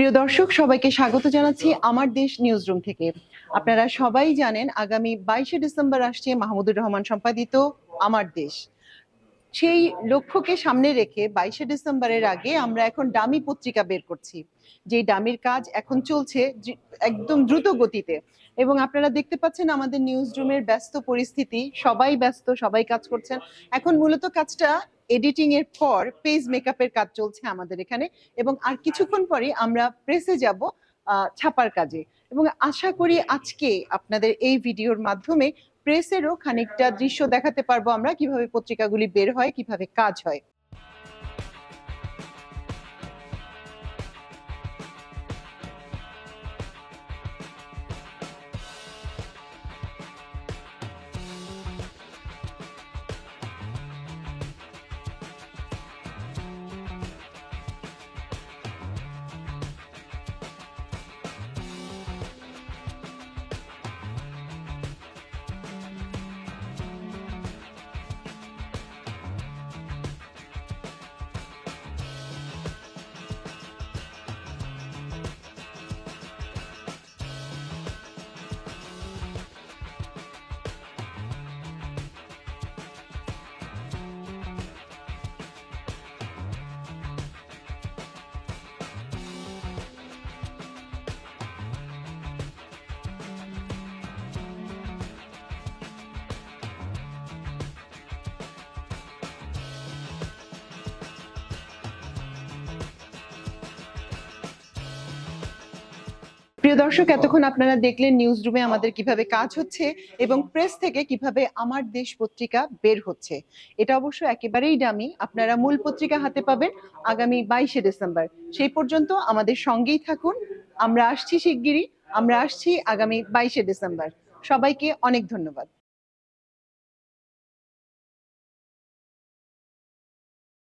প্রিয় দর্শক, সবাইকে স্বাগত জানাচ্ছি আমার দেশ নিউজরুম থেকে। আপনারা সবাই জানেন আগামী 22শে ডিসেম্বর আসছে মাহমুদুর রহমান সম্পাদিত আমার দেশ। সেই লক্ষ্যকে সামনে রেখে 22শে ডিসেম্বরের আগে আমরা এখন ডামি পত্রিকা বের করছি, যে ডামির কাজ এখন চলছে একদম দ্রুত গতিতে। এবং আপনারা দেখতে পাচ্ছেন আমাদের নিউজ রুমের ব্যস্ত পরিস্থিতি, সবাই ব্যস্ত, সবাই কাজ করছেন। এখন মূলত কাজটা এডিটিং এর পর পেজ মেকআপের কাজ চলছে আমাদের এখানে, এবং আর কিছুক্ষণ পরে আমরা প্রেসে যাব ছাপার কাজে। এবং আশা করি আজকে আপনাদের এই ভিডিওর মাধ্যমে প্রেসেরও খানিকটা দৃশ্য দেখাতে পারবো আমরা, কিভাবে পত্রিকাগুলি বের হয়, কিভাবে কাজ হয়। প্রিয় দর্শক, এতক্ষণ আপনারা দেখলেন নিউজ রুমে আমাদের কিভাবে কাজ হচ্ছে এবং প্রেস থেকে কিভাবে আমার দেশ পত্রিকা বের হচ্ছে। এটা অবশ্য একেবারেই ডামি, আপনারা মূল পত্রিকা হাতে পাবেন আগামী 22শে ডিসেম্বর। সেই পর্যন্ত আমাদের সঙ্গেই থাকুন। আমরা আসছি শিগগিরই, আমরা আসছি আগামী 22শে ডিসেম্বর। সবাইকে অনেক ধন্যবাদ।